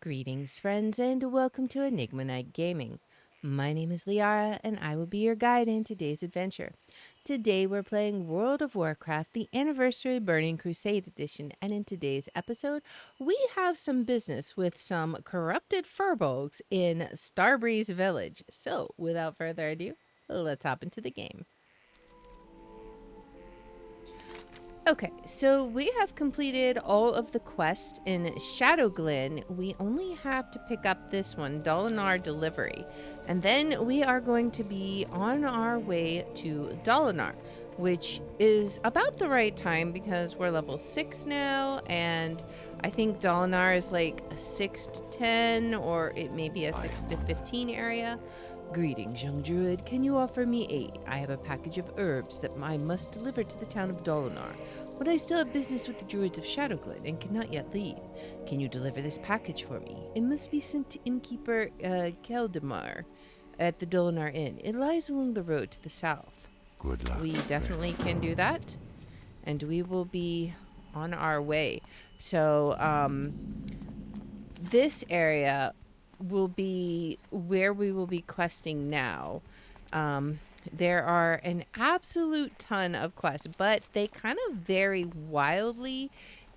Greetings, friends, and welcome to Enigma Night Gaming. My name is Liara, and I will be your guide in today's adventure. Today, we're playing World of Warcraft, the Anniversary Burning Crusade Edition, and in today's episode, we have some business with some corrupted furbolgs in Starbreeze Village. So, without further ado, let's hop into the game. Okay, so we have completed all of the quests in Shadowglen. We only have to pick up this one, Dolanaar Delivery. And then we are going to be on our way to Dolanaar, which is about the right time because we're level 6 now. And I think Dolanaar is like a 6 to 10 or it may be a 6 to 15 area. Greetings, young druid. Can you offer me aid? I have a package of herbs that I must deliver to the town of Dolanaar, but I still have business with the druids of Shadowglen and cannot yet leave. Can you deliver this package for me? It must be sent to innkeeper Keldamar at the Dolanaar Inn. It lies along the road to the south. Good luck. We definitely can do that, and we will be on our way. So, this area will be where we will be questing now. There are an absolute ton of quests, but they kind of vary wildly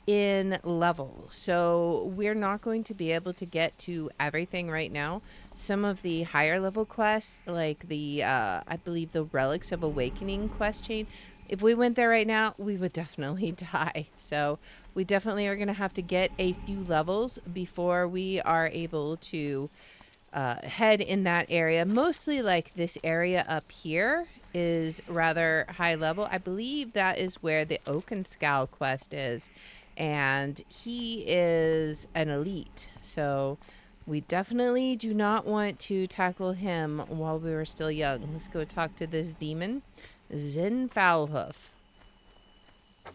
in level. So we're not going to be able to get to everything right now. Some of the higher level quests, like the, I believe the Relics of Awakening quest chain, if we went there right now, we would definitely die. So we definitely are going to have to get a few levels before we are able to head in that area. Mostly like this area up here is rather high level. I believe that is where the Oakenscowl quest is. And he is an elite. So we definitely do not want to tackle him while we were still young. Let's go talk to this demon. Zenn Foulhoof.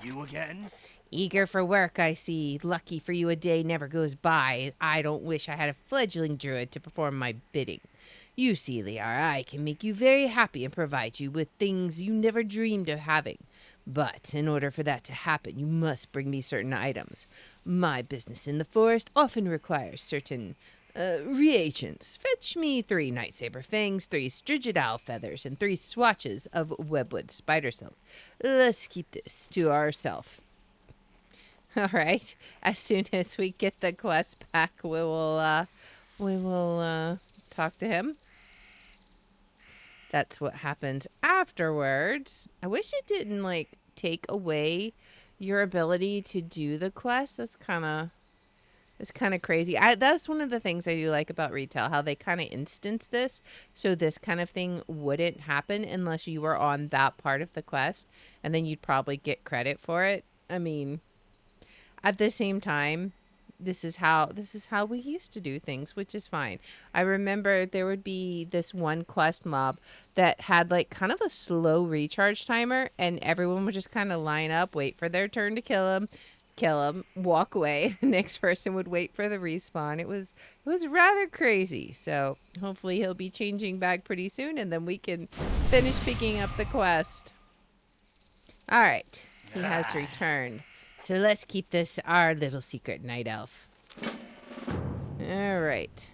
You again? Eager for work, I see. Lucky for you, a day never goes by. I don't wish I had a fledgling druid to perform my bidding. You see, Liara, I can make you very happy and provide you with things you never dreamed of having. But in order for that to happen, you must bring me certain items. My business in the forest often requires certain reagents. Fetch me 3 nightsaber fangs, 3 strigid owl feathers, and 3 swatches of webwood spider silk. Let's keep this to ourselves. All right. As soon as we get the quest back, we will talk to him. That's what happens afterwards. I wish it didn't like take away your ability to do the quest. That's kind of crazy. That's one of the things I do like about retail, how they kind of instance this. So this kind of thing wouldn't happen unless you were on that part of the quest, and then you'd probably get credit for it. I mean, at the same time, this is how we used to do things, which is fine. I remember there would be this one quest mob that had like kind of a slow recharge timer, and everyone would just kind of line up, wait for their turn to kill him, walk away. The next person would wait for the respawn. It was rather crazy. So hopefully he'll be changing back pretty soon, and then we can finish picking up the quest. All right, he has returned. So let's keep this our little secret, night elf. All right.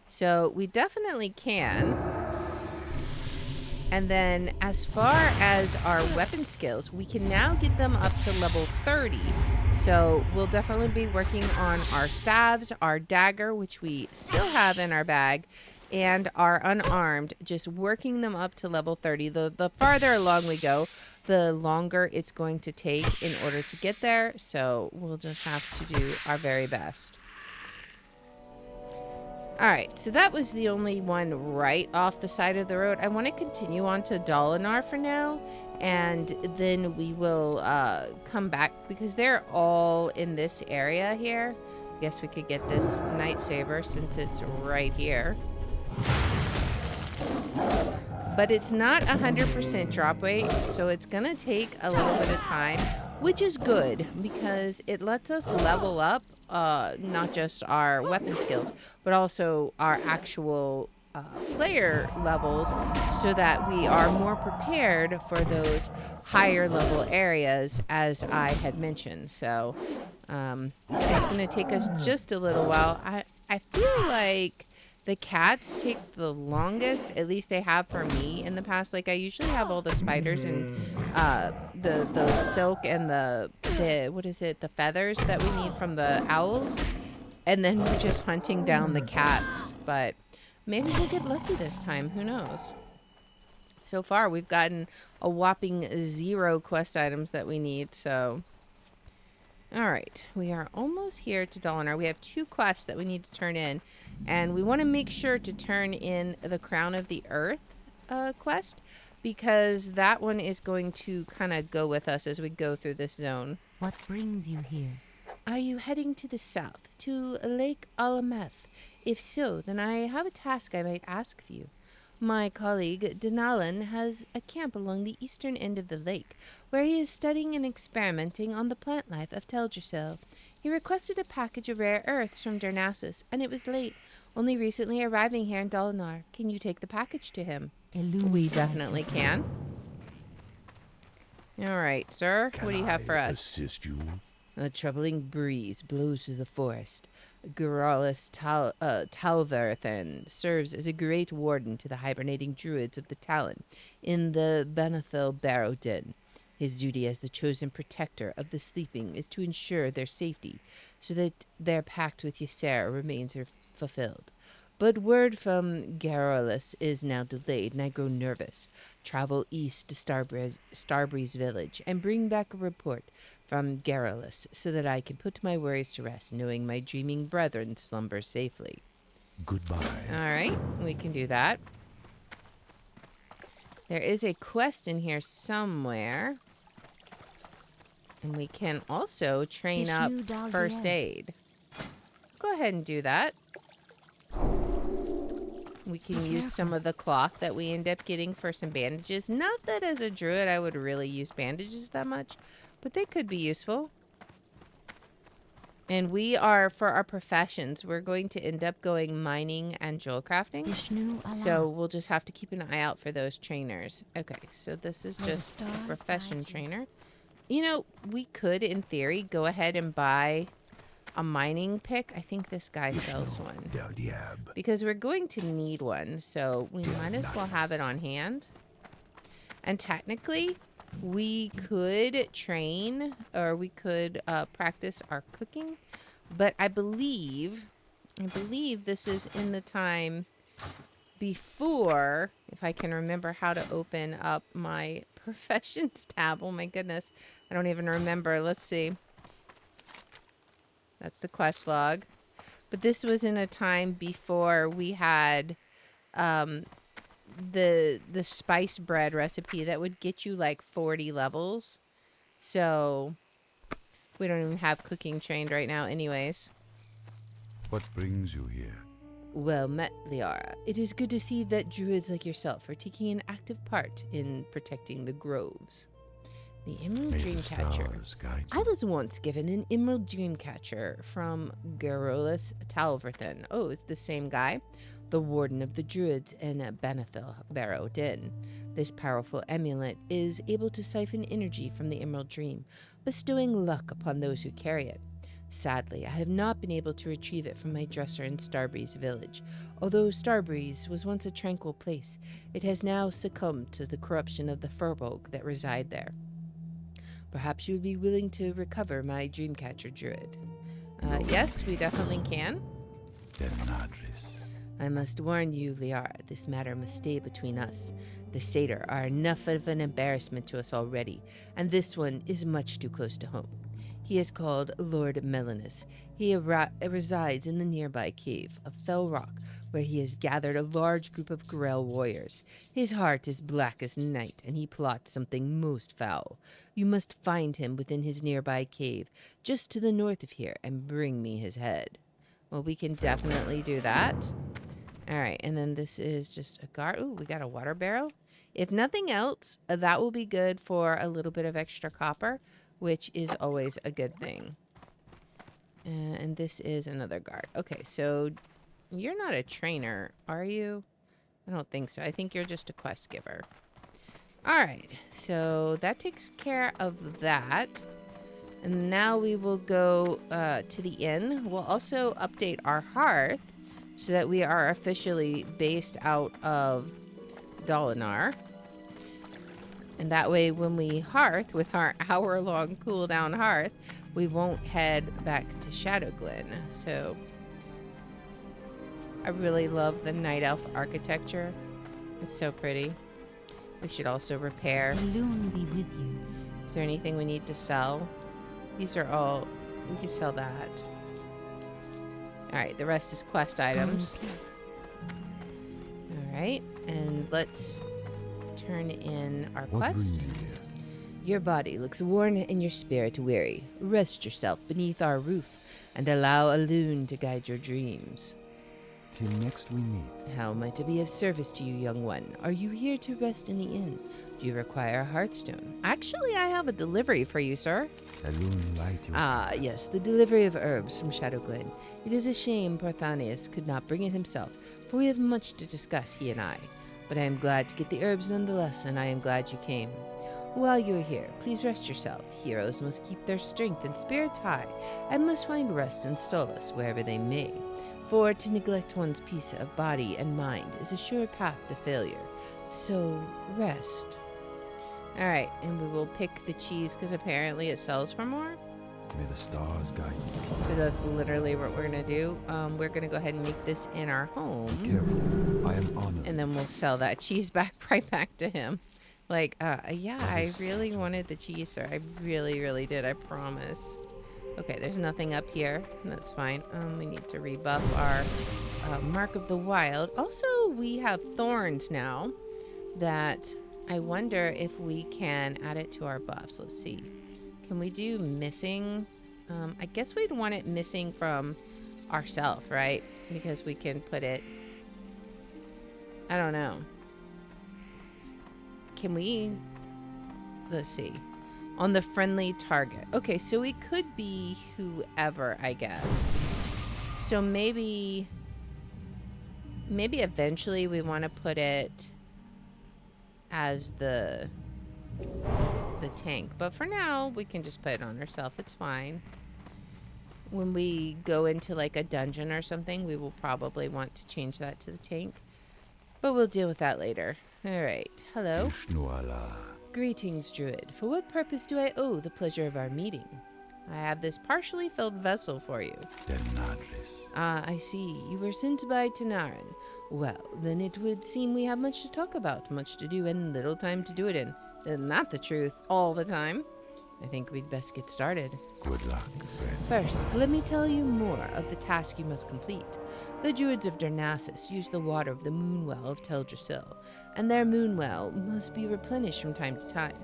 So we definitely can. And then as far as our weapon skills, we can now get them up to level 30. So we'll definitely be working on our staves, our dagger, which we still have in our bag, and our unarmed, just working them up to level 30. The farther along we go, the longer it's going to take in order to get there. So we'll just have to do our very best. All right, so that was the only one right off the side of the road. I want to continue on to Dolanaar for now, and then we will come back because they're all in this area here. I guess we could get this nightsaber since it's right here. But it's not 100% drop rate, so it's going to take a little bit of time, which is good because it lets us level up not just our weapon skills, but also our actual player levels so that we are more prepared for those higher level areas, as I had mentioned. So it's going to take us just a little while. I feel like the cats take the longest, at least they have for me in the past. Like I usually have all the spiders and the silk and the what is it, the feathers that we need from the owls, and then we're just hunting down the cats. But maybe we'll get lucky this time, who knows. So far we've gotten a whopping 0 quest items that we need. So all right, we are almost here to Dolanaar. We have 2 quests that we need to turn in, and we want to make sure to turn in the Crown of the Earth quest, because that one is going to kind of go with us as we go through this zone. What brings you here? Are you heading to the south, to Lake Alameth? If so, then I have a task I might ask of you. My colleague, Dolanaar, has a camp along the eastern end of the lake, where he is studying and experimenting on the plant life of Teldrassil. He requested a package of rare earths from Darnassus, and it was late, only recently arriving here in Dolanaar. Can you take the package to him? We definitely can. All right, sir. What do you have for us? Assist you? A troubling breeze blows through the forest. Garalis Talvarthan serves as a great warden to the hibernating druids of the Talon in the Benethil Barrow Den. His duty as the chosen protector of the sleeping is to ensure their safety, so that their pact with Ysera remains fulfilled. But word from Garalis is now delayed, and I grow nervous. Travel east to Starbreeze Village and bring back a report from Garalis, so that I can put my worries to rest, knowing my dreaming brethren slumber safely. Goodbye. All right, we can do that. There is a quest in here somewhere. And we can also train up first aid. Go ahead and do that. We can use some of the cloth that we end up getting for some bandages. Not that as a druid I would really use bandages that much, but they could be useful. And we are, for our professions, we're going to end up going mining and jewel crafting. So we'll just have to keep an eye out for those trainers. Okay, so this is just a profession trainer. You know, we could, in theory, go ahead and buy a mining pick. I think this guy sells one. Because we're going to need one, so we might as well have it on hand. And technically, we could train, or we could practice our cooking. But I believe this is in the time before, if I can remember how to open up my professions tab. Oh my goodness. I don't even remember. Let's see. That's the quest log. But this was in a time before we had the spice bread recipe that would get you like 40 levels. So we don't even have cooking trained right now anyways. What brings you here? Well met, Liara. It is good to see that druids like yourself are taking an active part in protecting the groves. The Emerald Dreamcatcher. I was once given an Emerald Dreamcatcher from Garalis Talvarthan. Oh, it's the same guy. The Warden of the Druids in Benethil Barrow Den. This powerful amulet is able to siphon energy from the Emerald Dream, bestowing luck upon those who carry it. Sadly, I have not been able to retrieve it from my dresser in Starbreeze Village. Although Starbreeze was once a tranquil place, it has now succumbed to the corruption of the furbolg that reside there. Perhaps you would be willing to recover my Dreamcatcher druid. Yes, we definitely can. I must warn you, Liara, this matter must stay between us. The satyr are enough of an embarrassment to us already, and this one is much too close to home. He is called Lord Melanus. He resides in the nearby cave of Fell Rock, where he has gathered a large group of Grell warriors. His heart is black as night, and he plots something most foul. You must find him within his nearby cave, just to the north of here, and bring me his head. Well, we can definitely do that. All right, and then this is just a guard. Ooh, we got a water barrel. If nothing else, that will be good for a little bit of extra copper, which is always a good thing. And this is another guard. Okay, so you're not a trainer, are you? I don't think so. I think you're just a quest giver. All right. So that takes care of that. And now we will go to the inn. We'll also update our hearth so that we are officially based out of Dolanaar. And that way when we hearth with our hour-long cooldown hearth, we won't head back to Shadowglen. So I really love the night elf architecture. It's so pretty. We should also repair. Loon be with you. Is there anything we need to sell? These are all... We can sell that. Alright, the rest is quest items. Alright, and let's turn in our What quest. brings you here? Your body looks worn and your spirit weary. Rest yourself beneath our roof and allow a loon to guide your dreams. Till next we meet. How might I be of service to you, young one? Are you here to rest in the inn? Do you require a hearthstone? Actually, I have a delivery for you, sir. The loon light you. Ah, yes, the delivery of herbs from Shadowglen. It is a shame Parthanius could not bring it himself, for we have much to discuss, he and I. But I am glad to get the herbs nonetheless, and I am glad you came. While you are here, please rest yourself. Heroes must keep their strength and spirits high, and must find rest and solace wherever they may. For to neglect one's peace of body and mind is a sure path to failure. So, rest. Alright, and we will pick the cheese because apparently it sells for more. May the stars guide you. Because that's literally what we're going to do. We're going to go ahead and make this in our home. Careful, I am honored. And then we'll sell that cheese back right back to him. Like, yeah, I really wanted the cheese, sir. I really, really did. I promise. Okay, there's nothing up here. That's fine. We need to rebuff our Mark of the Wild. Also, we have thorns now that I wonder if we can add it to our buffs. Let's see. Can we do missing? I guess we'd want it missing from ourselves, right? Because we can put it... I don't know. Can we... Let's see. On the friendly target. Okay, so we could be whoever, I guess. So maybe eventually we want to put it as the tank. But for now, we can just put it on ourselves. It's fine. When we go into like a dungeon or something, we will probably want to change that to the tank. But we'll deal with that later. All right. Hello. Ishnuala. Greetings, Druid. For what purpose do I owe the pleasure of our meeting? I have this partially filled vessel for you. Denadris. Ah, I see. You were sent by Tanarin. Well, then it would seem we have much to talk about, much to do, and little time to do it in. Not the truth all the time. I think we'd best get started. Good luck, friend. First, let me tell you more of the task you must complete. The Druids of Darnassus use the water of the Moonwell of Teldrassil, and their Moonwell must be replenished from time to time.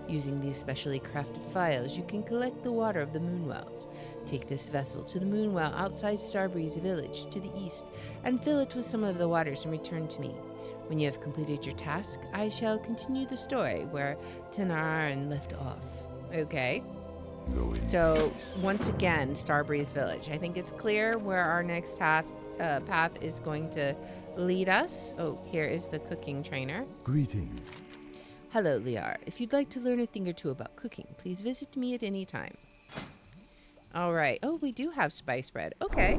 Using these specially crafted vials, you can collect the water of the Moonwells. Take this vessel to the Moonwell outside Starbreeze Village to the east, and fill it with some of the waters and return to me. When you have completed your task, I shall continue the story where Tanarin left off. Okay. Go in. So, once again, Starbreeze Village. I think it's clear where our next path is going to lead us. Oh, here is the cooking trainer. Greetings. Hello, Liar. If you'd like to learn a thing or two about cooking, please visit me at any time. All right. Oh, we do have spice bread. Okay.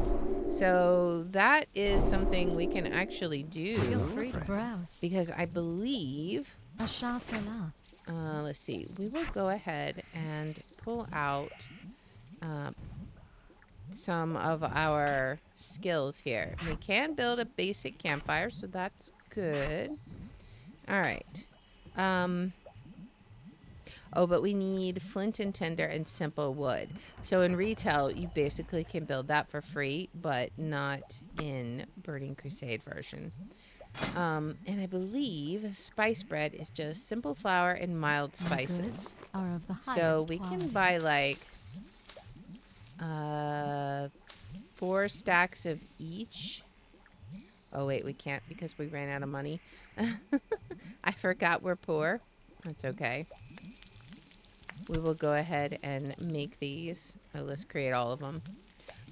So that is something we can actually do. Feel free to browse. Because I believe... Ashafala. let's see. We will go ahead and pull out some of our skills here. We can build a basic campfire, so that's good. All right. Oh, but we need flint and tinder and simple wood. So in retail, you basically can build that for free, but not in Burning Crusade version. And I believe spice bread is just simple flour and mild spices. Goods are of the highest So we can quality. buy like 4 stacks of each. Oh wait, we can't because we ran out of money. I forgot we're poor. That's okay. We will go ahead and make these. Oh, let's create all of them.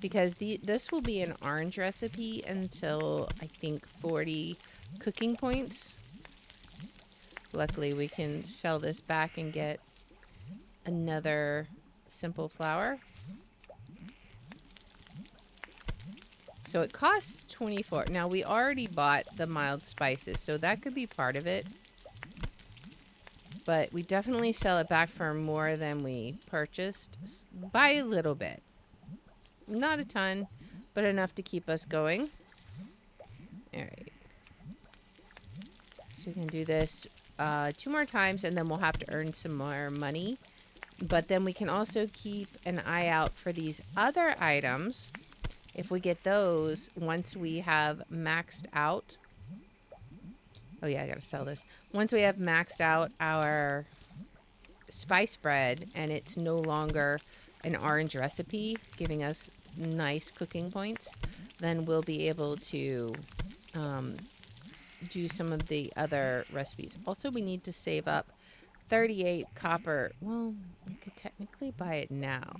Because this will be an orange recipe until I think 40 cooking points. Luckily, we can sell this back and get another simple flour. So it costs 24. Now, we already bought the mild spices, so that could be part of it. But we definitely sell it back for more than we purchased by a little bit. Not a ton, but enough to keep us going. All right. So we can do this 2 more times, and then we'll have to earn some more money. But then we can also keep an eye out for these other items. If we get those, once we have maxed out... Oh yeah, I gotta sell this. Once we have maxed out our spice bread, and it's no longer an orange recipe, giving us nice cooking points, then we'll be able to do some of the other recipes. Also, we need to save up 38 copper. Well, we could technically buy it now.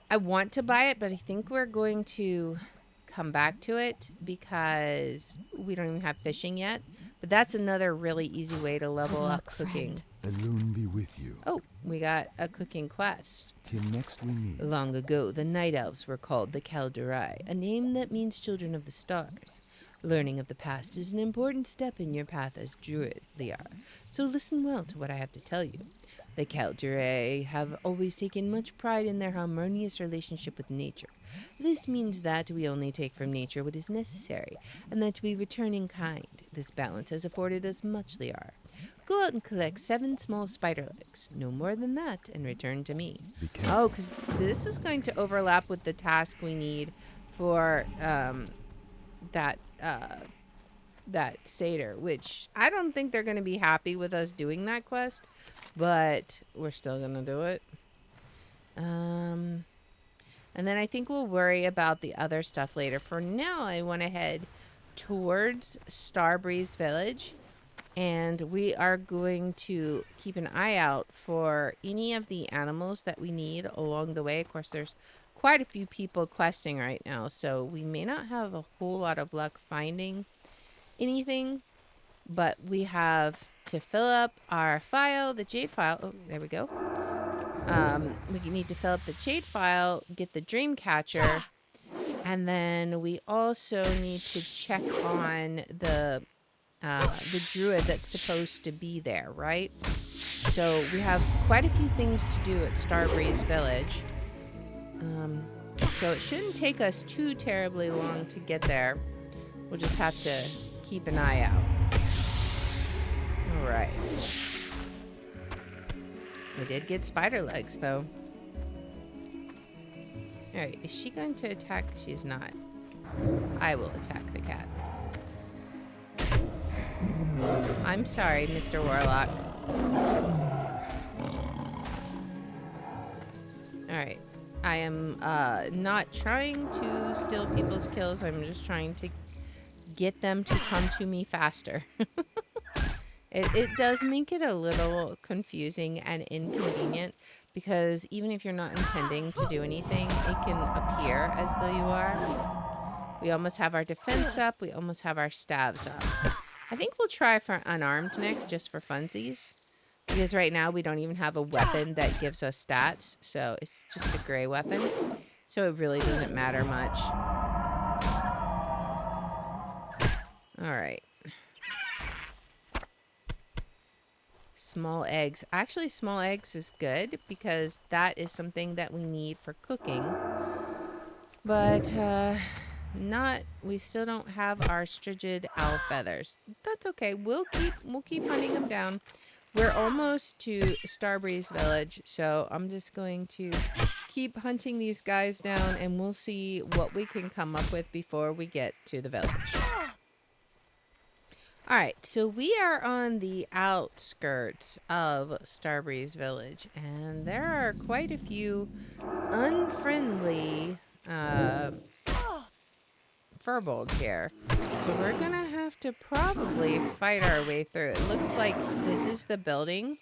I want to buy it, but I think we're going to come back to it because we don't even have fishing yet. But that's another really easy way to level up cooking. The loon be with you. Oh, we got a cooking quest. Till next we meet. Long ago, the night elves were called the Kaldurai, a name that means children of the stars. Learning of the past is an important step in your path as druid, Liar. So listen well to what I have to tell you. The Kaldurai have always taken much pride in their harmonious relationship with nature. This means that we only take from nature what is necessary, and that we return in kind. This balance has afforded us much, Liar. Go out and collect 7 small spider legs, no more than that, and return to me. Oh, because this is going to overlap with the task we need for that satyr, which I don't think they're going to be happy with us doing that quest, but we're still going to do it. And then I think we'll worry about the other stuff later. For now, I want to head towards Starbreeze Village, and we are going to keep an eye out for any of the animals that we need along the way. Of course, there's quite a few people questing right now, so we may not have a whole lot of luck finding anything, but we have to fill up our file, the jade file. Oh, there we go. We need to fill up the jade file, get the dream catcher, and then we also need to check on the druid that's supposed to be there, right? So we have quite a few things to do at Starbreeze Village. So it shouldn't take us too terribly long to get there. We'll just have to keep an eye out. All right. We did get spider legs, though. All right, is she going to attack? She's not. I will attack the cat. I'm sorry, Mr. Warlock. All right. I am not trying to steal people's kills. I'm just trying to get them to come to me faster. It does make it a little confusing and inconvenient because even if you're not intending to do anything, it can appear as though you are. We almost have our defense up. We almost have our stabs up. I think we'll try for unarmed next just for funsies. Because right now we don't even have a weapon that gives us stats. So it's just a gray weapon. So it really doesn't matter much. Alright. Small eggs. Actually, small eggs is good because that is something that we need for cooking. But we still don't have our strigid owl feathers. That's okay. We'll keep hunting them down. We're almost to Starbreeze Village, so I'm just going to keep hunting these guys down, and we'll see what we can come up with before we get to the village. Alright, so we are on the outskirts of Starbreeze Village, and there are quite a few unfriendly furbolgs here. So we're gonna have to probably fight our way through. It looks like this is the building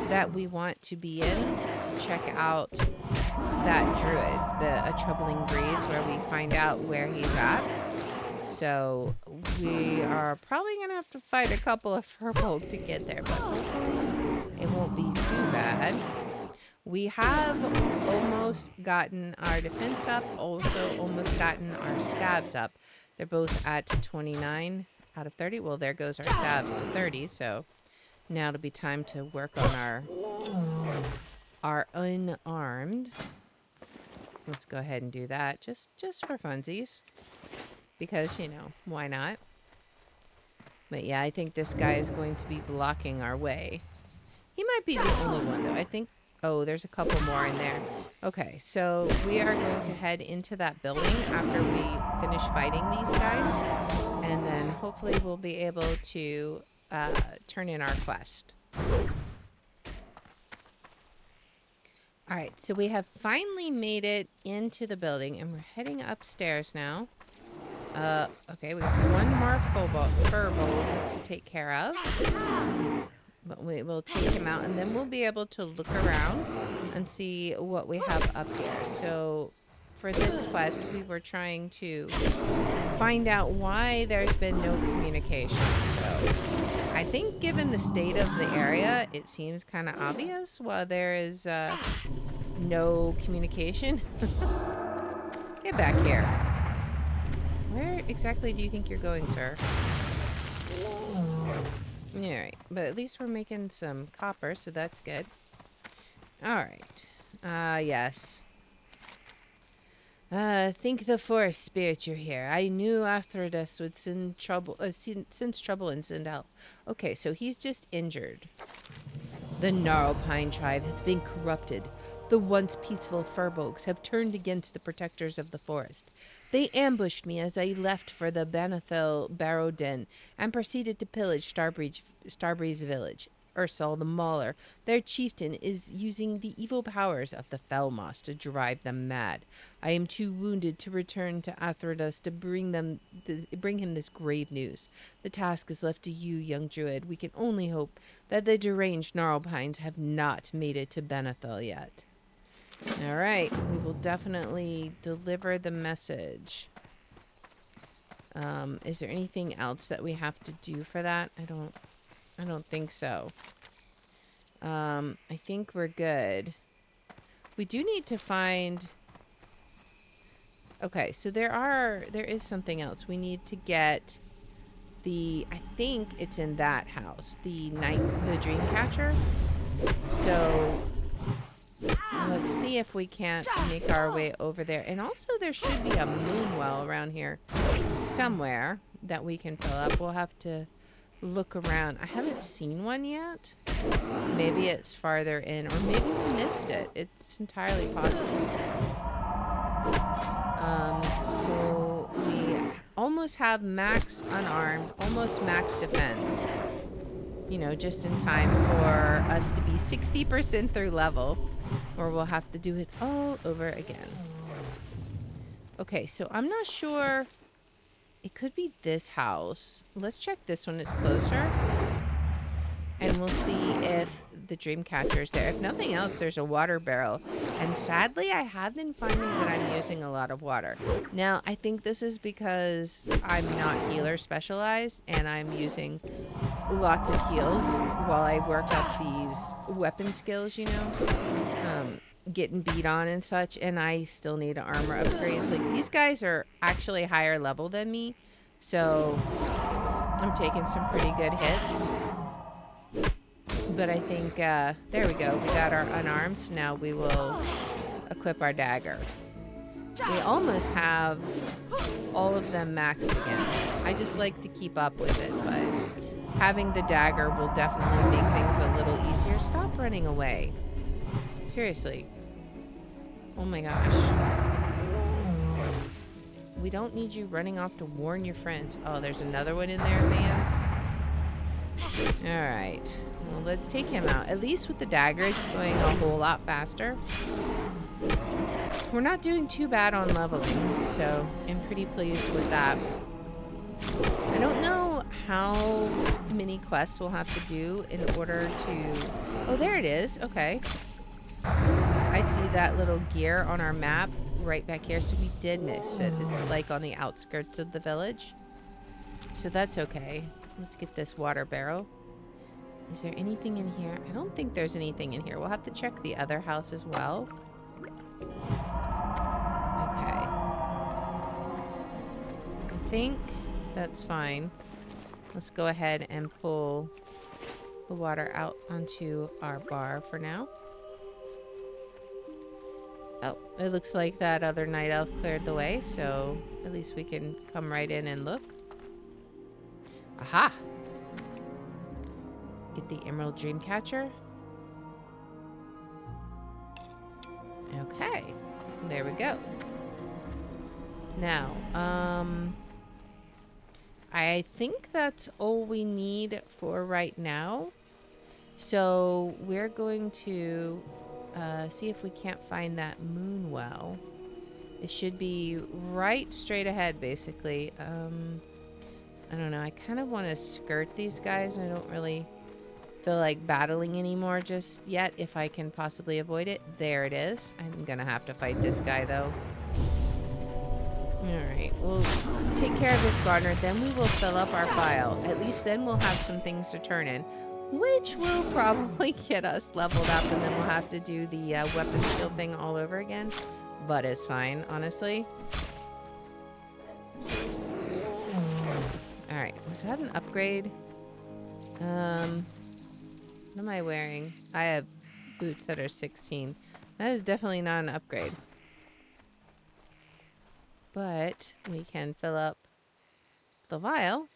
that we want to be in to check out that druid, a troubling breeze, where we find out where he's at. So we are probably gonna have to fight a couple of furbolgs to get there, but hopefully it won't be too bad. We have almost gotten our defense up, also almost gotten our stabs up. They're both at 29 out of 30. Well, there goes our stabs to 30, so now it'll be time to work on our unarmed. So let's go ahead and do that, just for funsies. Because, you know, why not? But yeah, I think this guy is going to be blocking our way. He might be the only one, though. I think... Oh, there's a couple more in there. Okay, so we are going to head into that building after we finish fighting these guys. And then hopefully we'll be able to turn in our quest. Alright, so we have finally made it into the building. And we're heading upstairs now. Okay, we got one more furbolg to take care of. But we will take him out, and then we'll be able to look around and see what we have up here. So for this quest, we were trying to find out why there's been no communication. So I think given the state of the area, it seems kind of obvious why there is no communication. Get back here. Where exactly do you think you're going, sir? Alright, but at least we're making some copper, so that's good. Alright. Yes. Think the forest spirit you're here. I knew Arthrodus would send trouble, sense trouble and send help. Okay, so he's just injured. The Gnarlpine tribe has been corrupted. The once peaceful furbolgs have turned against the protectors of the forest. They ambushed me as I left for the Banithel barrow den and proceeded to pillage Starbreeze Village. Ursal the Mauler, their chieftain, is using the evil powers of the Felmoss to drive them mad. I am too wounded to return to Arthrodus to bring him this grave news. The task is left to you, young druid. We can only hope that the deranged Gnarlpines have not made it to Banithel yet. All right, we will definitely deliver the message. Is there anything else that we have to do for that? I don't think so. I think we're good. We do need to find... Okay, so there is something else. We need to get I think it's in that house, the Dreamcatcher. So let's see if we can't make our way over there. And also there should be a moon well around here somewhere that we can fill up. We'll have to look around. I haven't seen one yet. Maybe it's farther in, or maybe we missed it. It's entirely possible. So we almost have max unarmed, almost max defense. You know, just in time for us to be 60% through level, or we'll have to do it all over again. Okay, so I'm not sure. It could be this house. Let's check this one. It's closer. And we'll see if the Dreamcatcher's there. If nothing else, there's a water barrel. And sadly, I have been finding that I'm using a lot of water. Now, I think this is because I'm not healer specialized, and I'm using lots of heals while I work up these weapon skills, you know? Getting beat on and such, and I still need armor upgrades. Like, these guys are actually higher level than me, so I'm taking some pretty good hits. But I think, there we go. We got our unarmed, so now we will equip our dagger. We almost have all of them maxed again. I just like to keep up with it, but having the dagger will definitely make things a little easier. Stop running away. Seriously. Oh my gosh. We don't need you running off to warn your friends. Oh, there's another one in there, man. Alright. Well, let's take him out. At least with the dagger, it's going a whole lot faster. We're not doing too bad on leveling, so I'm pretty pleased with that. I don't know how many quests we'll have to do in order to... Oh, there it is. Okay. I see that little gear on our map right back here. So we did miss it. It's like on the outskirts of the village. So that's okay. Let's get this water barrow. Is there anything in here? I don't think there's anything in here. We'll have to check the other house as well. Okay. I think that's fine. Let's go ahead and pull the water out onto our bar for now. Oh, it looks like that other night elf cleared the way, so at least we can come right in and look. Aha! Get the Emerald Dreamcatcher. Okay, there we go. Now, I think that's all we need for right now. So we're going to see if we can't find that moon well. It should be right straight ahead, basically. I don't know. I kind of want to skirt these guys. I don't really feel like battling anymore just yet, if I can possibly avoid it. There it is. I'm going to have to fight this guy, though. Alright, we'll take care of this gardener, then we will fill up our file. At least then we'll have some things to turn in, which will probably get us leveled up, and then we'll have to do the weapon skill thing all over again. But it's fine, honestly. Alright, was that an upgrade? What am I wearing? I have boots that are 16. That is definitely not an upgrade. But we can fill up the vial.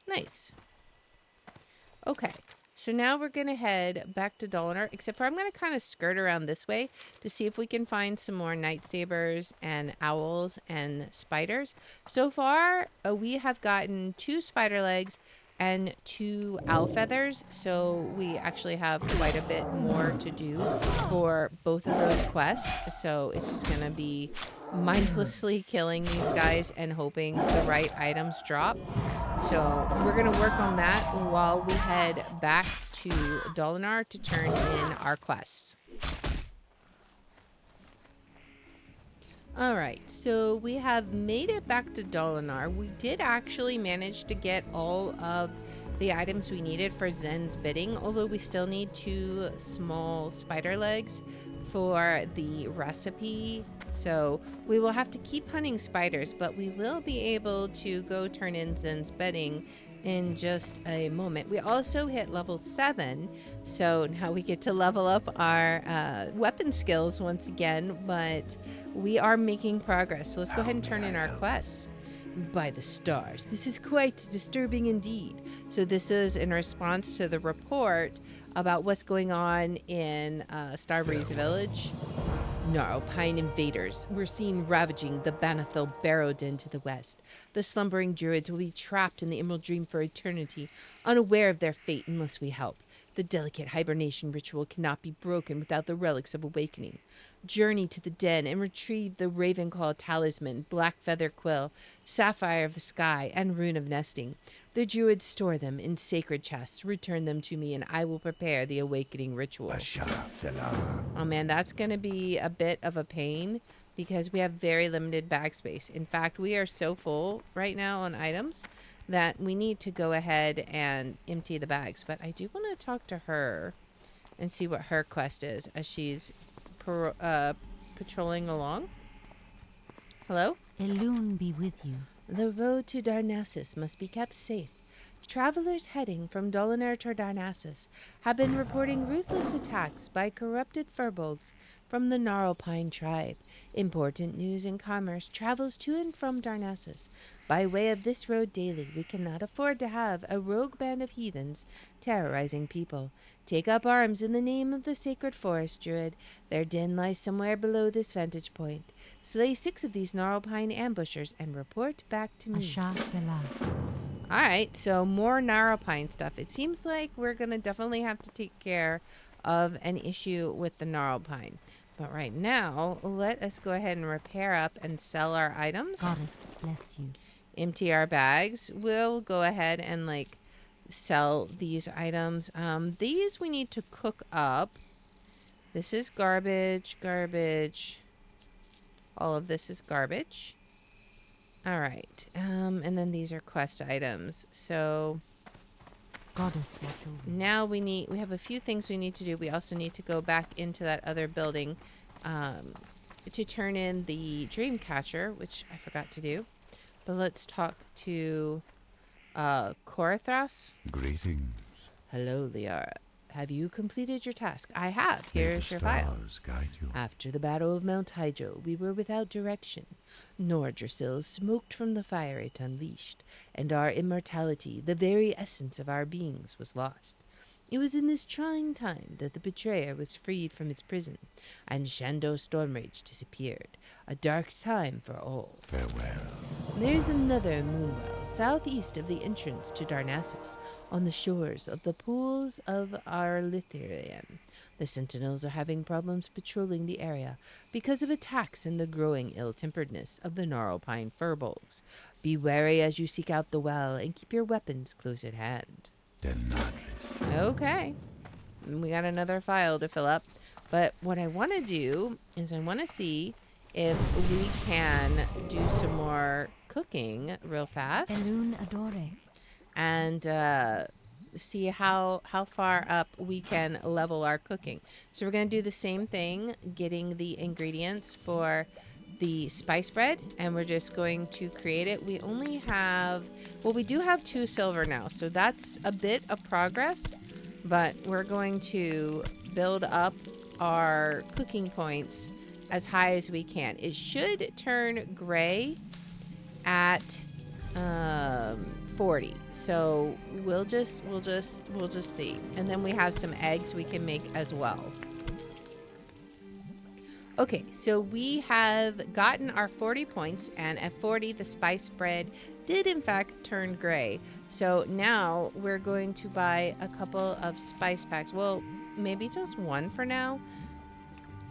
Nice. Okay, so now we're going to head back to Dolanaar, except for I'm going to kind of skirt around this way to see if we can find some more night sabers and owls and spiders. So far, we have gotten 2 spider legs and 2 owl feathers, so we actually have quite a bit more to do for both of those quests. So it's just gonna be mindlessly killing these guys and hoping the right items drop. So we're gonna work on that while we head back to Dolanaar to turn in our quests. Alright, so we have made it back to Dolanaar. We did actually manage to get all of the items we needed for Zenn's bidding, although we still need 2 small spider legs for the recipe. So we will have to keep hunting spiders, but we will be able to go turn in Zenn's bidding in just a moment. We also hit level 7, so now we get to level up our weapon skills once again, but we are making progress. So let's go ahead and turn in our quests. By the stars, this is quite disturbing indeed. So this is in response to the report about what's going on in Starbreeze Village. Gnarlpine invaders were seen ravaging the Banathil barrow den to the west. The slumbering druids will be trapped in the Emerald Dream for eternity, unaware of their fate unless we help. The delicate hibernation ritual cannot be broken without the relics of awakening. Journey to the den and retrieve the Ravenclaw talisman, Black Feather Quill, Sapphire of the Sky, and Rune of Nesting. The druids store them in sacred chests. Return them to me, and I will prepare the awakening ritual. Oh man, that's going to be a bit of a pain because we have very limited bag space. In fact, we are so full right now on items that we need to go ahead and empty the bags. But I do want to talk to her and see what her quest is as she's patrolling along. Hello? Elune be with you. The road to Darnassus must be kept safe. Travelers heading from Dolanaar to Darnassus have been reporting ruthless attacks by corrupted furbolgs from the Gnarlpine tribe. Important news and commerce travels to and from Darnassus. By way of this road daily, we cannot afford to have a rogue band of heathens terrorizing people. Take up arms in the name of the sacred forest, druid. Their den lies somewhere below this vantage point. Slay 6 of these Gnarlpine ambushers and report back to me. Asha Fela. Alright, so more Gnarlpine stuff. It seems like we're going to definitely have to take care of an issue with the Gnarlpine. But right now, let us go ahead and repair up and sell our items. Goddess bless you. Empty our bags. We'll go ahead and sell these items. These we need to cook up. This is garbage, garbage. All of this is garbage. All right. And then these are quest items. So Goddess watch over you. now we have a few things we need to do. We also need to go back into that other building to turn in the dream catcher, which I forgot to do. But let's talk to Korathras. Greetings. Hello, Liara. Have you completed your task? I have. May Here's the your file. stars guide you. After the Battle of Mount Hyjo, we were without direction. Nordrassil smoked from the fire it unleashed, and our immortality, the very essence of our beings, was lost. It was in this trying time that the betrayer was freed from his prison, and Shando Stormrage disappeared. A dark time for all. Farewell. There's another moonwell southeast of the entrance to Darnassus, on the shores of the pools of Arlithirian. The sentinels are having problems patrolling the area because of attacks and the growing ill-temperedness of the Gnarlpine furbolgs. Be wary as you seek out the well and keep your weapons close at hand. Denadris. Okay. We got another file to fill up. But what I want to do is I want to see if we can do some more cooking real fast. Elun adore. And see how far up we can level our cooking. So we're going to do the same thing, getting the ingredients for the spice bread, and we're just going to create it. We only have, well, we do have 2 silver now, so that's a bit of progress, but we're going to build up our cooking points as high as we can. It should turn gray at 40. So we'll just see. And then we have some eggs we can make as well. Okay, so we have gotten our 40 points, and at 40 the spice bread did in fact turn gray. So now we're going to buy a couple of spice packs. Well, maybe just one for now.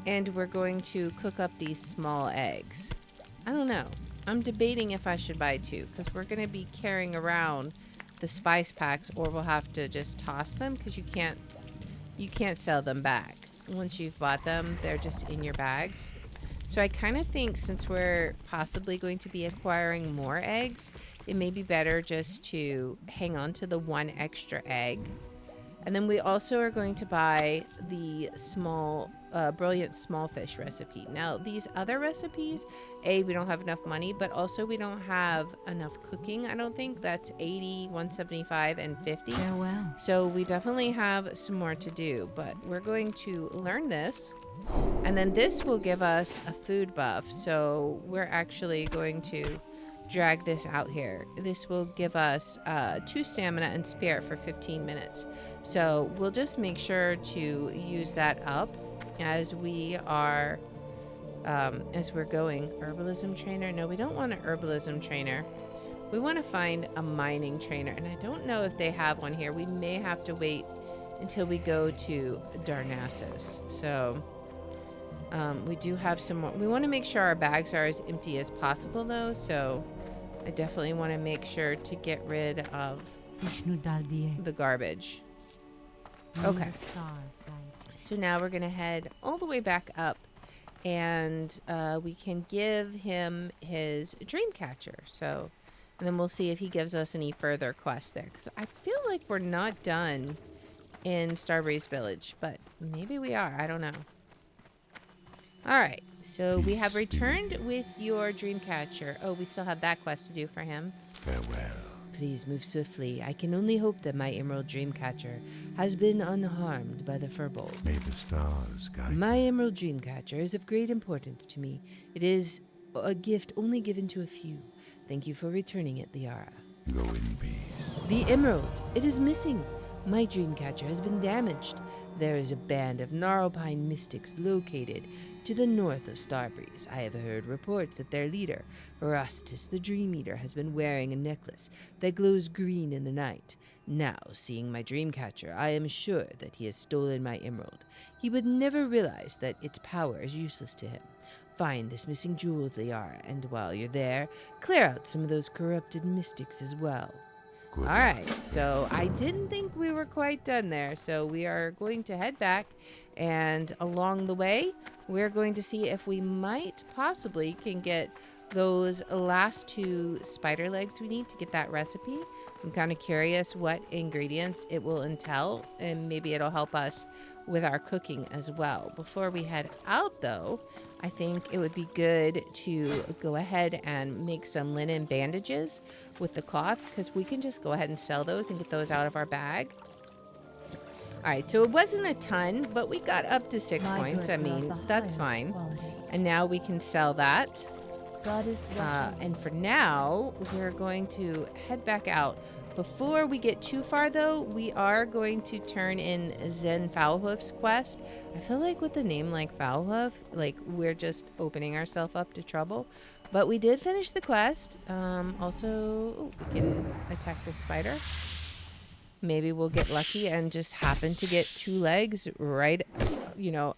And we're going to cook up these small eggs. I don't know. I'm debating if I should buy 2, because we're going to be carrying around the spice packs, or we'll have to just toss them, because you can't sell them back. Once you've bought them, they're just in your bags. So I kind of think, since we're possibly going to be acquiring more eggs, it may be better just to hang on to the 1 extra egg. And then we also are going to buy the brilliant small fish recipe. Now, these other recipes, we don't have enough money, but also we don't have enough cooking. I don't think that's 80, 175, and 50. Farewell. So we definitely have some more to do, but we're going to learn this. And then this will give us a food buff. So we're actually going to drag this out here. This will give us 2 stamina and spirit for 15 minutes. So we'll just make sure to use that up as we are, as we're going. Herbalism trainer? No, we don't want an herbalism trainer. We want to find a mining trainer, and I don't know if they have one here. We may have to wait until we go to Darnassus. So we do have some more. We want to make sure our bags are as empty as possible, though, so I definitely want to make sure to get rid of Vishnu Daldier. the garbage. May Okay. the stars guide you. So now we're going to head all the way back up, and we can give him his dream catcher. So, and then we'll see if he gives us any further quests there, because I feel like we're not done in Starbreeze Village, but maybe we are. I don't know. All right. So we have returned with your dream catcher. Oh, we still have that quest to do for him. Farewell. Please move swiftly. I can only hope that my emerald dreamcatcher has been unharmed by the furbolg. May the stars guide you. My emerald dreamcatcher is of great importance to me. It is a gift only given to a few. Thank you for returning it, Liara. Go in peace. The emerald! It is missing! My dreamcatcher has been damaged. There is a band of Gnarlpine mystics located to the north of Starbreeze. I have heard reports that their leader, Verastus the Dream Eater, has been wearing a necklace that glows green in the night. Now, seeing my dreamcatcher, I am sure that he has stolen my emerald. He would never realize that its power is useless to him. Find this missing jewel, Liara, and while you're there, clear out some of those corrupted mystics as well. Good All luck. right, so I didn't think we were quite done there, so we are going to head back And along the way, we're going to see if we might possibly can get those last 2 spider legs we need to get that recipe. I'm kind of curious what ingredients it will entail, and maybe it'll help us with our cooking as well. Before we head out, though, I think it would be good to go ahead and make some linen bandages with the cloth, because we can just go ahead and sell those and get those out of our bag. All right, so it wasn't a ton, but we got up to 6 My points. I goods are of mean, the that's highest fine. quality. And now we can sell that. God is watching. And for now, we're going to head back out. Before we get too far, though, we are going to turn in Zenn Foulhoof's quest. I feel like with a name like Foulhoof, like we're just opening ourselves up to trouble. But we did finish the quest. Also, we can attack the spider. Maybe we'll get lucky and just happen to get 2 legs right,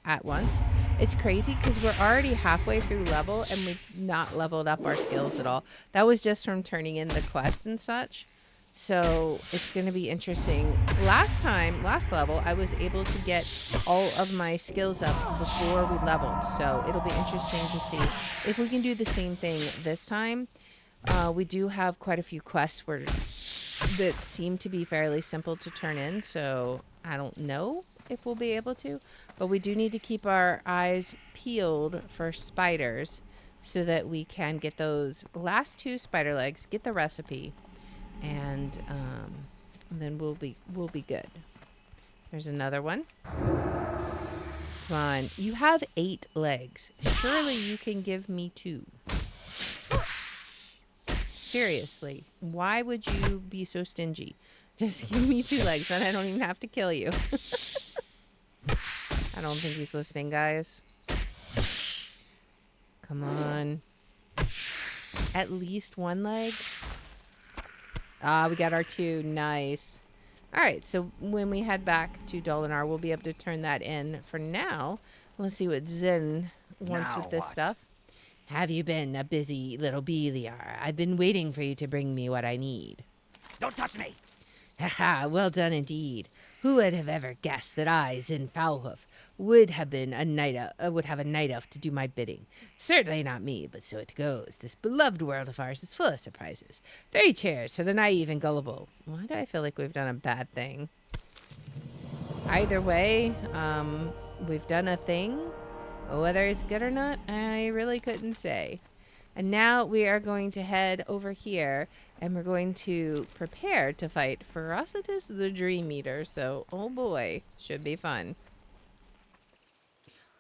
at once. It's crazy because we're already halfway through level and we've not leveled up our skills at all. That was just from turning in the quests and such. So it's going to be interesting. Last level, I was able to get all of my skills up before we leveled. So it'll be interesting to see if we can do the same thing this time. We do have quite a few quests that seem to be fairly simple to turn in. So I don't know if we'll be able to. But we do need to keep our eyes peeled for spiders so that we can get those last 2 spider legs, get the recipe. And then we'll be good. There's another one. Come on. You have 8 legs. Surely you can give me 2. Seriously. Why would you be so stingy? Just give me 2 legs, then I don't even have to kill you. I don't think he's listening, guys. Come on. At least 1 leg. Ah, we got our 2. Nice. All right, so when we head back to Dolanaar, we'll be able to turn that in. For now, let's see what Zenn wants with this stuff. Have you been a busy little Beliar? I've been waiting for you to bring me what I need. Don't touch me! Haha, well done indeed. Who would have ever guessed that I, Zenn Foulhoof, would have a night elf to do my bidding? Certainly not me, but so it goes. This beloved world of ours is full of surprises. 3 cheers for the naive and gullible. Why do I feel like we've done a bad thing? Either way, we've done a thing. Whether it's good or not, I really couldn't say. And now we are going to head over here, and we're going to prepare to fight Ferocitus the Dream Eater. So, oh boy, should be fun.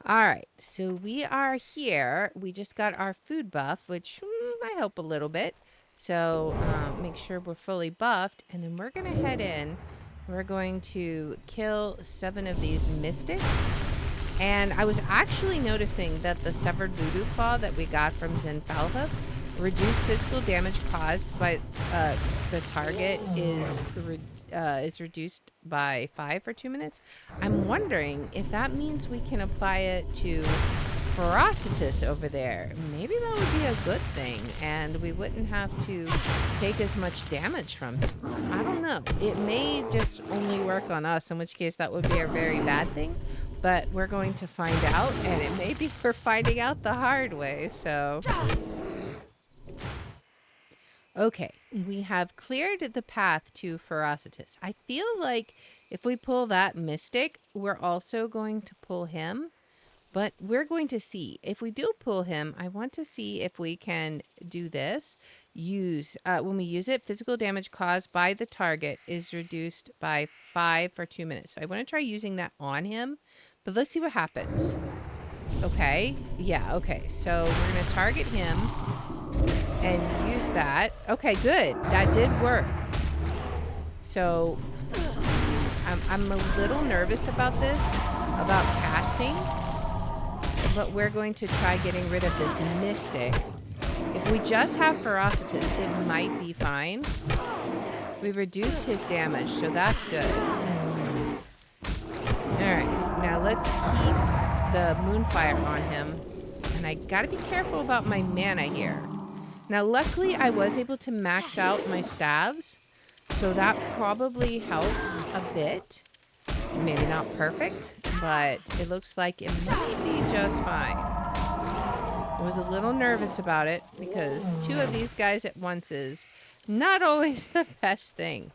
All right, so we are here. We just got our food buff, which might help a little bit. So make sure we're fully buffed, and then we're going to head in. We're going to kill 7 of these mystics. And I was actually noticing that the severed voodoo claw that we got from Zenn Foulhoof reduced physical damage caused by the target is reduced by 5 for 2 minutes. I'm wondering if that means we can apply it to Ferocitus over there. Maybe that would be a good thing, and we wouldn't have to take as much damage from him. I don't know. It may just only work on us, in which case that would be a very bad thing. But we're going to find out, and it may be we're finding out the hard way, so... Okay, we have cleared the path to Ferocitus. I feel like if we pull that mystic, we're also going to pull him. But we're going to see. If we do pull him, I want to see if we can do this. When we use it, physical damage caused by the target is reduced by 5 for 2 minutes. So I want to try using that on him. But let's see what happens. Okay. Yeah, okay. So we're going to target him and use that. Okay, good. That did work. So I'm a little nervous about this, about casting. But we're going to try getting rid of this mystic. If we just have Ferocitus, it might be fine. We reduced his damage, so that's good. Alright, now let's keep the Moonfire on him. And I gotta be careful about my mana here. Now, luckily, I was able to max out my staves, so that probably helps a bit. Maybe not perfect, but it looks like it might be just fine. I was a little nervous about it because 2 of these guys at once is not always the best thing.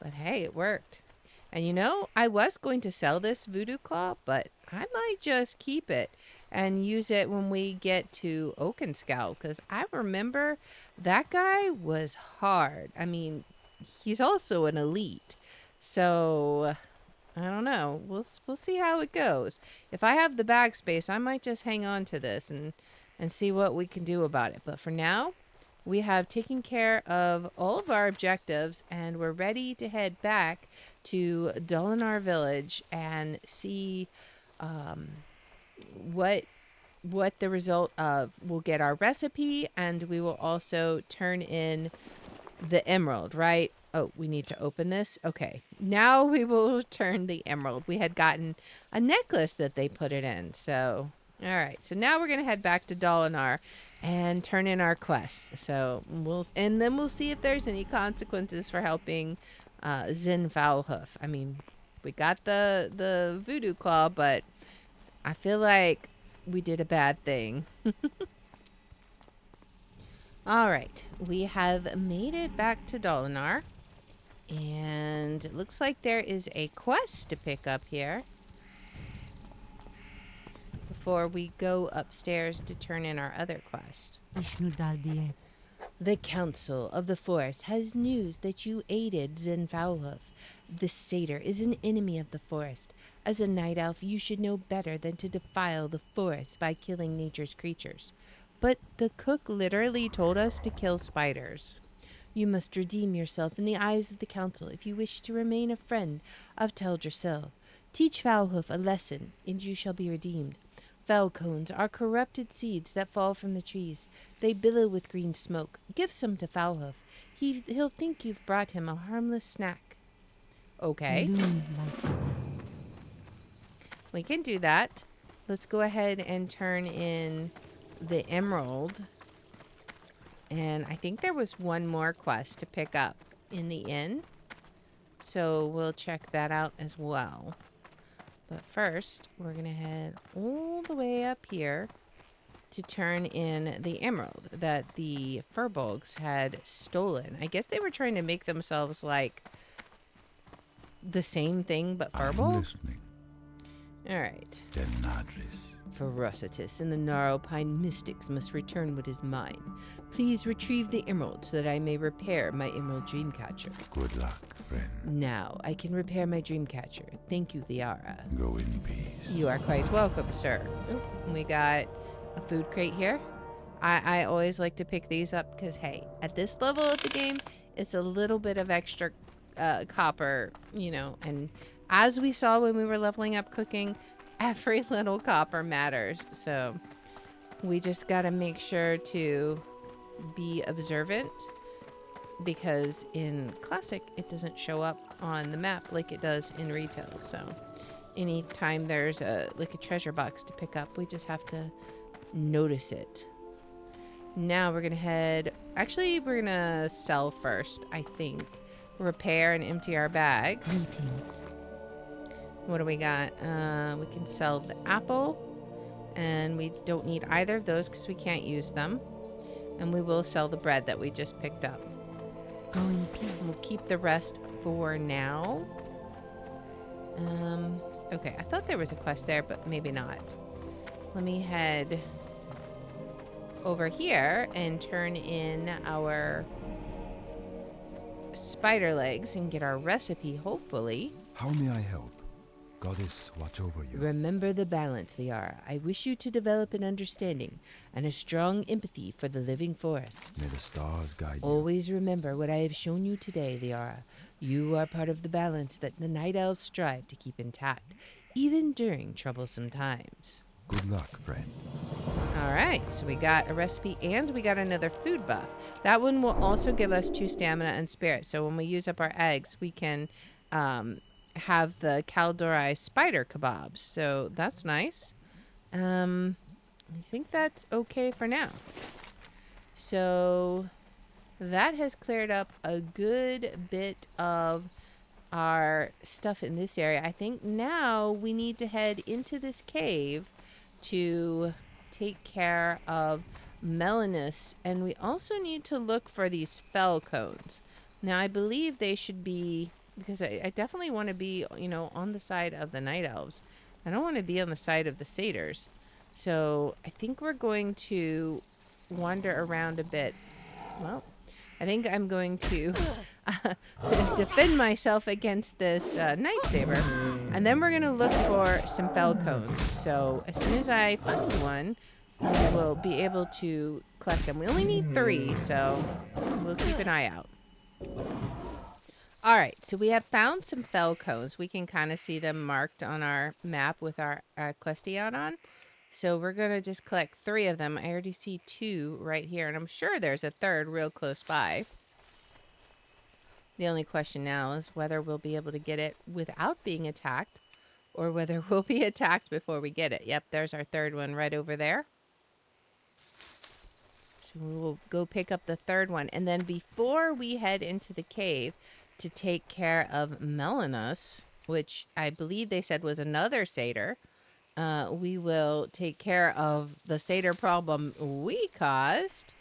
But hey, it worked. And you know, I was going to sell this voodoo claw, but I might just keep it and use it when we get to Oakenscow, because I remember that guy was hard. I mean, he's also an elite. So, I don't know. We'll see how it goes. If I have the bag space, I might just hang on to this and see what we can do about it. But for now, we have taken care of all of our objectives, and we're ready to head back to Dolanaar Village and see what the result of. We'll get our recipe, and we will also turn in the emerald, right? Oh, we need to open this. Okay, now we will turn the emerald. We had gotten a necklace that they put it in. So, all right. So now we're going to head back to Dolanaar and turn in our quest. So then we'll see if there's any consequences for helping Zenn Foulhoof. I mean, we got the voodoo claw, but I feel like we did a bad thing. All right, we have made it back to Dolanaar, and it looks like there is a quest to pick up here before we go upstairs to turn in our other quest. The Council of the Forest has news that you aided Zenn Foulhoof. This satyr is an enemy of the forest. As a night elf, you should know better than to defile the forest by killing nature's creatures. But the cook literally told us to kill spiders. You must redeem yourself in the eyes of the council if you wish to remain a friend of Teldrassil. Teach Foulhoof a lesson, and you shall be redeemed. Falcones are corrupted seeds that fall from the trees. They billow with green smoke. Give some to Foulhoof. He'll think you've brought him a harmless snack. Okay. We can do that. Let's go ahead and turn in the emerald. And I think there was one more quest to pick up in the inn. So we'll check that out as well. But first, we're going to head all the way up here to turn in the emerald that the furbolgs had stolen. I guess they were trying to make themselves like the same thing but furball. Listening. All right. Denadris. Ferocitus and the Gnarlpine mystics must return what is mine. Please retrieve the emerald so that I may repair my emerald dreamcatcher. Good luck, friend. Now I can repair my dreamcatcher. Thank you, Liara. Go in peace. You are quite welcome, sir. Oop, we got a food crate here. I always like to pick these up because, hey, at this level of the game, it's a little bit of extra copper, you know, and as we saw when we were leveling up cooking, every little copper matters. So we just got to make sure to be observant, because in Classic, it doesn't show up on the map like it does in Retail. So anytime there's like a treasure box to pick up, we just have to notice it. Now we're going to head... Actually, we're going to sell first, I think. Repair and empty our bags. Greetings. What do we got? We can sell the apple, and we don't need either of those because we can't use them. And we will sell the bread that we just picked up. Go in peace. We'll keep the rest for now. Okay, I thought there was a quest there, but maybe not. Let me head over here and turn in our spider legs and get our recipe, hopefully. How may I help? Goddess, watch over you. Remember the balance, Liara. I wish you to develop an understanding and a strong empathy for the living forests. May the stars guide you. Always remember what I have shown you today, Liara. You are part of the balance that the Night Elves strive to keep intact, even during troublesome times. Good luck, friend. All right, so we got a recipe and we got another food buff. That one will also give us 2 stamina and spirit. So when we use up our eggs, we can have the Kaldori spider kebabs. So that's nice. I think that's okay for now. So that has cleared up a good bit of our stuff in this area. I think now we need to head into this cave to take care of Melanus, and we also need to look for these fell cones. Now, I believe they should be, because I definitely want to be, you know, on the side of the night elves. I don't want to be on the side of the satyrs. So I think we're going to wander around a bit. Well, I think I'm going to defend myself against this night saber, and then we're going to look for some fell cones. So as soon as I find one, we'll be able to collect them. We only need 3, so we'll keep an eye out. All right, so we have found some fell cones. We can kind of see them marked on our map with our question on. So we're going to just collect 3 of them. I already see 2 right here, and I'm sure there's a 3rd real close by. The only question now is whether we'll be able to get it without being attacked, or whether we'll be attacked before we get it. Yep, there's our 3rd one right over there. So we'll go pick up the 3rd one. And then before we head into the cave to take care of Melanus, which I believe they said was another satyr, we will take care of the satyr problem we caused,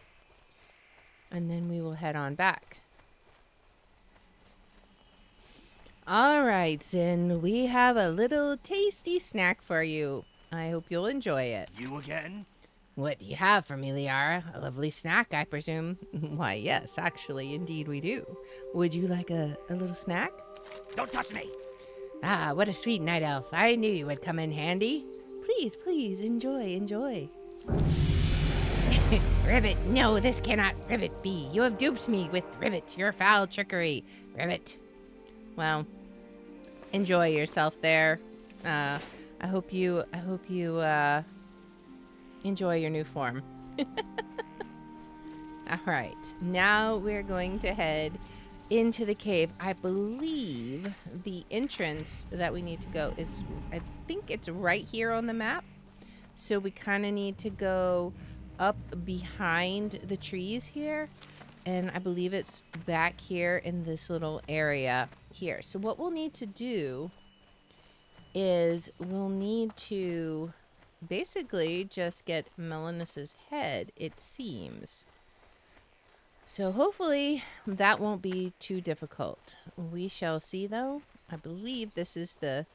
and then we will head on back. All right, Zenn, we have a little tasty snack for you. I hope you'll enjoy it. You again? What do you have for me, Liara? A lovely snack, I presume? Why, yes, actually, indeed we do. Would you like a little snack? Don't touch me! Ah, what a sweet night elf. I knew you would come in handy. Please, please, enjoy. Ribbit, no, this cannot Ribbit be. You have duped me with Ribbit, your foul trickery. Ribbit. Well, enjoy yourself there. I hope you enjoy your new form. All right, now we're going to head into the cave. I believe the entrance that we need to go is, I think it's right here on the map. So we kind of need to go up behind the trees here. And I believe it's back here in this little area here. So what we'll need to do is we'll need to basically just get Melanus's head, it seems. So hopefully that won't be too difficult. We shall see, though. I believe this is the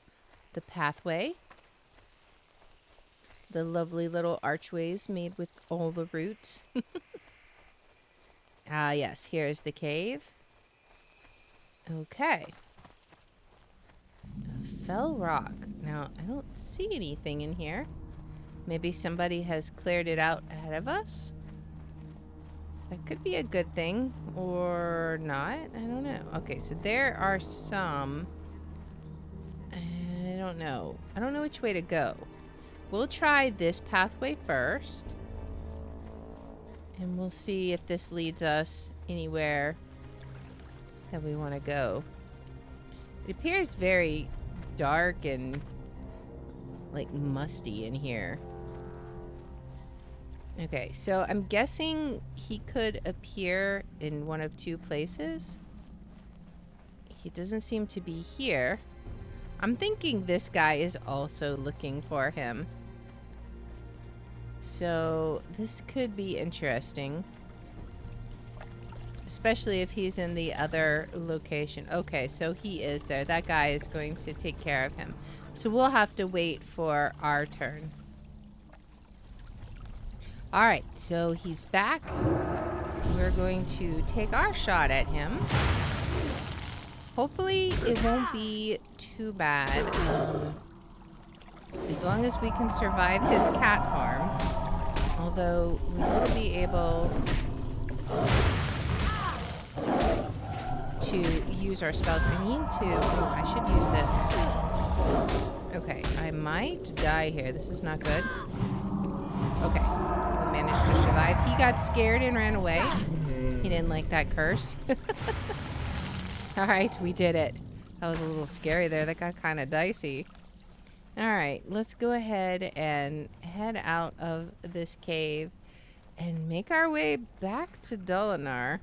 pathway. The lovely little archways made with all the roots. Ah, yes, here's the cave. Okay. A fell rock. Now, I don't see anything in here. Maybe somebody has cleared it out ahead of us? That could be a good thing, or not. I don't know. Okay, so there are some. I don't know. I don't know which way to go. We'll try this pathway first. And we'll see if this leads us anywhere that we want to go. It appears very dark and like musty in here. Okay, so I'm guessing he could appear in one of 2 places. He doesn't seem to be here. I'm thinking this guy is also looking for him. So this could be interesting. Especially if he's in the other location. Okay, so he is there. That guy is going to take care of him. So we'll have to wait for our turn. All right, so he's back. We're going to take our shot at him. Hopefully it won't be too bad. As long as we can survive his cat farm. Although we will be able to use our spells. I need to... Oh, I should use this. Okay, I might die here. This is not good. Okay, we managed to survive. He got scared and ran away. He didn't like that curse. All right, we did it. That was a little scary there. That got kind of dicey. All right, let's go ahead and head out of this cave and make our way back to Dolanaar.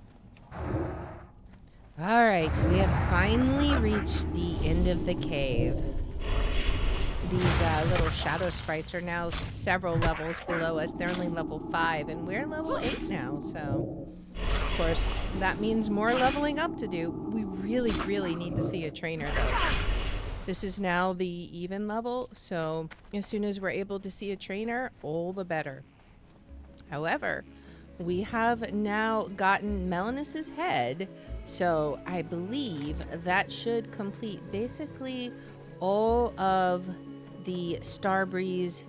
All right, so we have finally reached the end of the cave. These little shadow sprites are now several levels below us. They're only level 5, and we're level 8 now, so... Of course, that means more leveling up to do. We really, really need to see a trainer, though. This is now the even level, so as soon as we're able to see a trainer, all the better. However, we have now gotten Melanus's head, so I believe that should complete basically all of the Starbreeze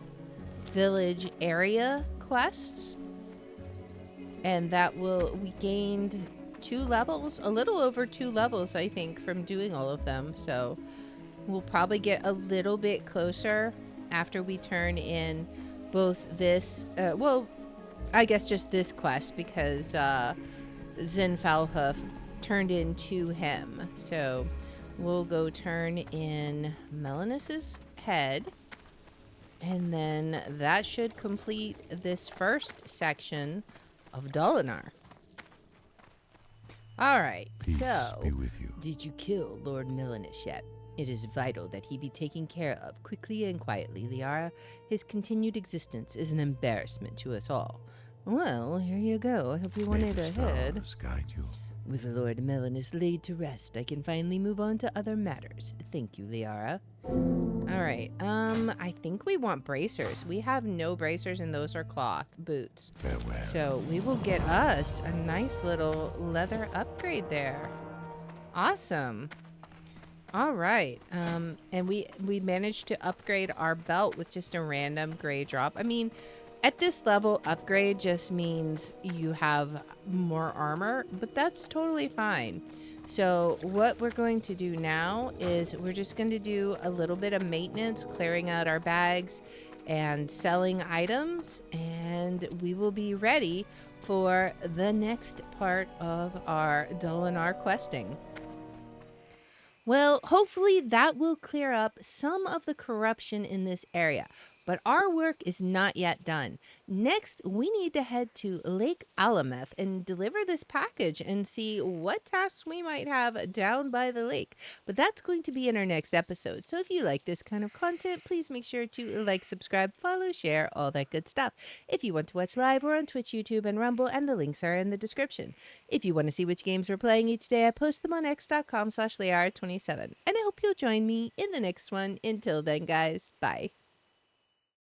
Village area quests. And that we gained 2 levels, a little over 2 levels, I think, from doing all of them. So we'll probably get a little bit closer after we turn in both this, well, I guess just this quest, because Zenn Foulhoof turned into him. So we'll go turn in Melanus's head, and then that should complete this first section of Dolanaar. Alright, Peace so be with you. did you kill Lord Melanus yet? It is vital that he be taken care of quickly and quietly, Liara. His continued existence is an embarrassment to us all. Well, here you go. I hope you May wanted the a head. stars guide you. With Lord Melanus laid to rest, I can finally move on to other matters. Thank you, Liara. Alright, I think we want bracers. We have no bracers, and those are cloth boots. Farewell. So we will get us a nice little leather upgrade there. Awesome. All right. And we managed to upgrade our belt with just a random gray drop. I mean, at this level, upgrade just means you have more armor, but that's totally fine. So what we're going to do now is we're just going to do a little bit of maintenance, clearing out our bags and selling items, and we will be ready for the next part of our Dolanaar questing. Well, hopefully that will clear up some of the corruption in this area. But our work is not yet done. Next, we need to head to Lake Alameth and deliver this package and see what tasks we might have down by the lake. But that's going to be in our next episode. So if you like this kind of content, please make sure to like, subscribe, follow, share, all that good stuff. If you want to watch live, we're on Twitch, YouTube, and Rumble, and the links are in the description. If you want to see which games we're playing each day, I post them on x.com/Liara27. And I hope you'll join me in the next one. Until then, guys, bye.